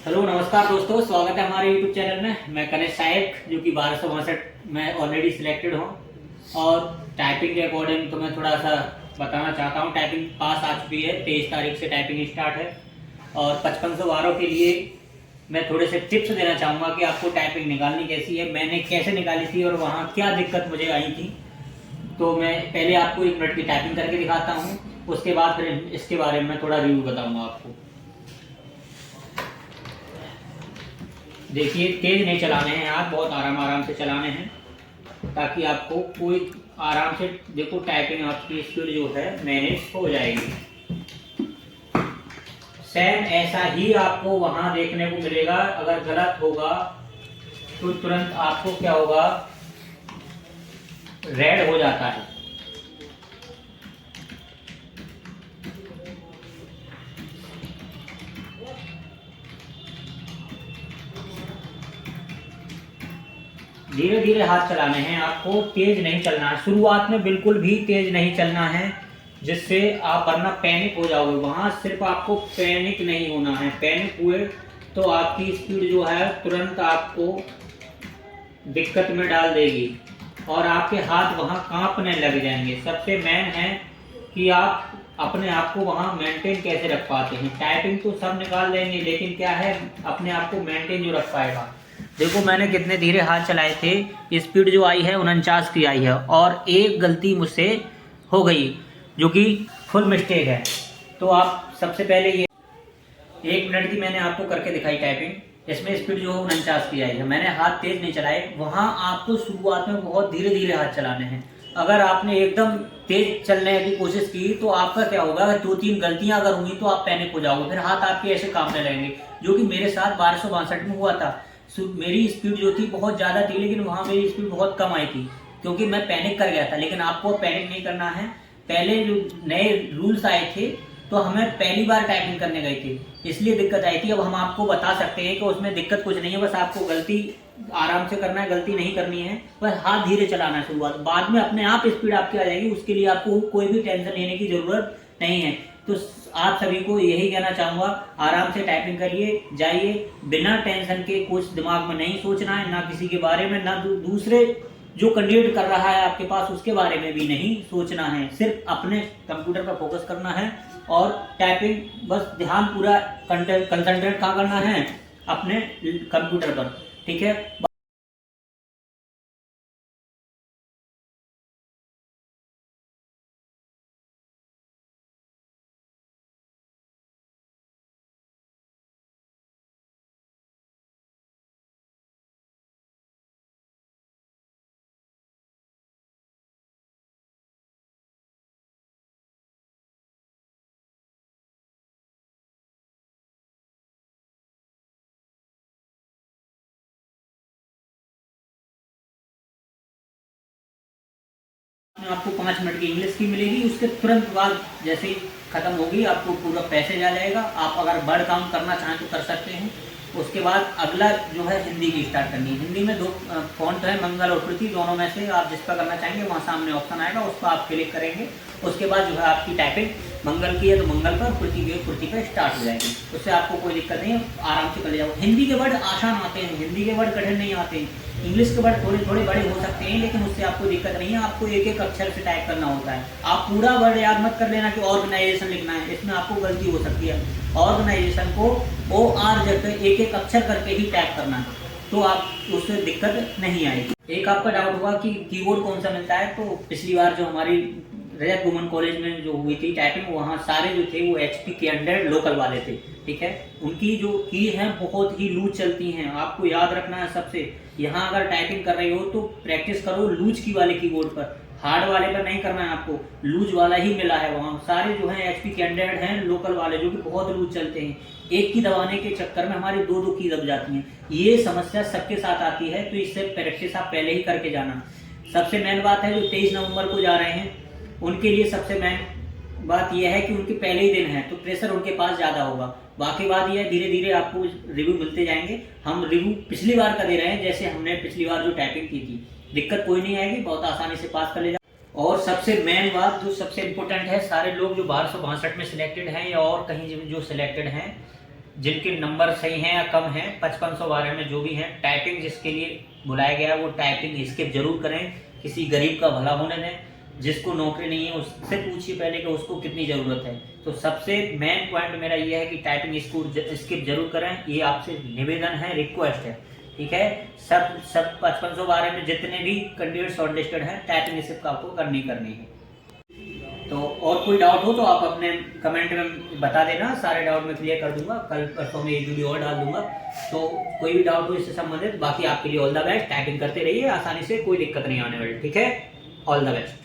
Hello नमस्कार दोस्तों, स्वागत है हमारे यूट्यूब चैनल में। मैं कनेश साहेब जो कि 1262 में ऑलरेडी सिलेक्टेड हूँ और टाइपिंग के अकॉर्डिंग तो मैं थोड़ा सा बताना चाहता हूँ। टाइपिंग पास आ चुकी है, 23 तारीख से टाइपिंग स्टार्ट है और 5512 के लिए मैं थोड़े से टिप्स देना चाहूँगा कि आपको टाइपिंग निकालनी कैसी है, मैंने कैसे निकाली थी और वहाँ क्या दिक्कत मुझे आई थी। तो मैं पहले आपको 1 मिनट की टाइपिंग करके दिखाता हूँ, उसके बाद फिर इसके बारे में थोड़ा रिव्यू बताऊँगा आपको। देखिए, तेज नहीं चलाने हैं आप, बहुत आराम आराम से चलाने हैं ताकि आपको कोई आराम से देखो टाइपिंग आपकी स्पीड जो है मैनेज हो जाएगी। सेम ऐसा ही आपको वहां देखने को मिलेगा। अगर गलत होगा तो तुरंत आपको क्या होगा, रेड हो जाता है। धीरे धीरे हाथ चलाने हैं आपको, तेज नहीं चलना है। शुरुआत में बिल्कुल भी तेज नहीं चलना है, जिससे आप वरना पैनिक हो जाओगे। वहां सिर्फ आपको पैनिक नहीं होना है, पैनिक हुए तो आपकी स्पीड जो है तुरंत आपको दिक्कत में डाल देगी और आपके हाथ वहां कांपने लग जाएंगे। सबसे मेन है कि आप अपने आप को वहां मेंटेन कैसे रख पाते हैं। टाइपिंग तो सब निकाल देंगे, लेकिन क्या है अपने आप को मेंटेन जो रख पाएगा। देखो मैंने कितने धीरे हाथ चलाए थे, स्पीड जो आई है 49 की आई है और एक गलती मुझसे हो गई जो कि फुल मिस्टेक है। तो आप सबसे पहले ये 1 मिनट की मैंने आपको करके दिखाई टाइपिंग, इसमें स्पीड जो है 49 की आई है। मैंने हाथ तेज नहीं चलाए, वहां आपको शुरुआत में बहुत धीरे धीरे हाथ चलाने हैं। अगर आपने एकदम तेज चलने की कोशिश की तो आपका क्या होगा, 2-3 गलतियां अगर हुई तो आप पैनिक हो जाओगे, फिर हाथ आपके ऐसे कांपने लगेंगे, जो कि मेरे साथ 1262 में हुआ था। मेरी स्पीड जो थी बहुत ज़्यादा थी, लेकिन वहाँ मेरी स्पीड बहुत कम आई थी क्योंकि मैं पैनिक कर गया था। लेकिन आपको पैनिक नहीं करना है। पहले जो नए रूल्स आए थे तो हमें पहली बार टाइपिंग करने गए थे, इसलिए दिक्कत आई थी। अब हम आपको बता सकते हैं कि उसमें दिक्कत कुछ नहीं है, बस आपको गलती आराम से करना है, गलती नहीं करनी है, बस हाथ धीरे चलाना है शुरुआत। बाद में अपने आप स्पीड आपकी आ जाएगी, उसके लिए आपको कोई भी टेंशन लेने की जरूरत नहीं है। तो आप सभी को यही कहना चाहूँगा, आराम से टाइपिंग करिए, जाइए, बिना टेंशन के। कुछ दिमाग में नहीं सोचना है, ना किसी के बारे में, ना दूसरे जो कैंडिडेट कर रहा है आपके पास उसके बारे में भी नहीं सोचना है। सिर्फ अपने कंप्यूटर पर फोकस करना है और टाइपिंग बस ध्यान पूरा कंसंट्रेट कहाँ करना है, अपने कंप्यूटर पर। ठीक है। आपको 5 मिनट की इंग्लिश की मिलेगी, उसके तुरंत बाद जैसे ही खत्म होगी आपको पूरा पैसेज आ जाएगा। आप अगर वर्ड काउंट करना चाहें तो कर सकते हैं। उसके बाद अगला जो है हिंदी की स्टार्ट करनी है। हिंदी में 2 फॉन्ट है, मंगल और पृथ्वी, दोनों में से आप जिस पर करना चाहेंगे वहाँ सामने ऑप्शन आएगा, उस पर आप क्लिक करेंगे। उसके बाद जो है आपकी टाइपिंग मंगल की है तो मंगल पर, पृथ्वी की पृथ्वी पर स्टार्ट हो जाएगी। उससे आपको कोई दिक्कत नहीं है, आराम से कर ले जाओ। हिंदी के वर्ड आसान आते हैं, हिंदी के वर्ड कठिन नहीं आते हैं। इंग्लिश के वर्ड थोड़े थोड़े बड़े हो सकते हैं, लेकिन उससे आपको दिक्कत नहीं है। आपको एक एक अक्षर से टाइप करना होता है। आप पूरा वर्ड याद मत कर लेना कि ऑर्गेनाइजेशन लिखना है, इसमें आपको गलती हो सकती है। ऑर्गेनाइजेशन को OR जब एक एक अक्षर करके ही टाइप करना है, तो आप उससे दिक्कत नहीं आएगी। एक आपका डाउट होगा कि कीबोर्ड कौन सा मिलता है, तो पिछली बार जो हमारी रजत वुमन कॉलेज में जो हुई थी टाइपिंग, वहाँ सारे जो थे वो HP के 100 लोकल वाले थे। ठीक है। उनकी जो की हैं बहुत ही लूज चलती हैं, आपको याद रखना है सबसे। यहाँ अगर टाइपिंग कर रही हो तो प्रैक्टिस करो लूज की वाले कीबोर्ड पर, हार्ड वाले पर नहीं करना है आपको। लूज वाला ही मिला है वहाँ, सारे जो हैं HP के 100 हैं लोकल वाले, जो कि बहुत लूज चलते हैं। एक की दबाने के चक्कर में हमारी 2-2 की दब जाती हैं। ये समस्या सबके साथ आती है, तो इससे प्रैक्टिस आप पहले ही करके जाना। सबसे मेन बात है जो 23 नवंबर को जा रहे हैं उनके लिए सबसे मेन बात यह है कि उनके पहले ही दिन है तो प्रेशर उनके पास ज़्यादा होगा। बाकी बात यह है धीरे धीरे आपको रिव्यू मिलते जाएंगे। हम रिव्यू पिछली बार का दे रहे हैं, जैसे हमने पिछली बार जो टाइपिंग की थी। दिक्कत कोई नहीं आएगी, बहुत आसानी से पास कर ले जाओ। और सबसे मेन बात जो सबसे इम्पोर्टेंट है, सारे लोग जो 1262 में सिलेक्टेड हैं या और कहीं जो सिलेक्टेड हैं, जिनके नंबर सही हैं या कम हैं 5512 में जो भी हैं, टाइपिंग जिसके लिए बुलाया गया है वो टाइपिंग स्किप जरूर करें। किसी गरीब का भला होने दें, जिसको नौकरी नहीं है उससे पूछिए पहले कि उसको कितनी ज़रूरत है। तो सबसे मेन पॉइंट मेरा ये है कि टाइपिंग स्किप जरूर करें, ये आपसे निवेदन है, रिक्वेस्ट है, ठीक है। सब 5512 में जितने भी कैंडिडेट शॉर्टलिस्टेड हैं टाइपिंग स्किप आपको करनी है। तो और कोई डाउट हो तो आप अपने कमेंट में बता देना, सारे डाउट मैं क्लियर कर दूंगा। कल परसों में एक वीडियो और डाल दूंगा, तो कोई भी डाउट हो इससे संबंधित। बाकी आपके लिए ऑल द बेस्ट, टाइपिंग करते रहिए आसानी से, कोई दिक्कत नहीं आने वाली, ठीक है। All the best.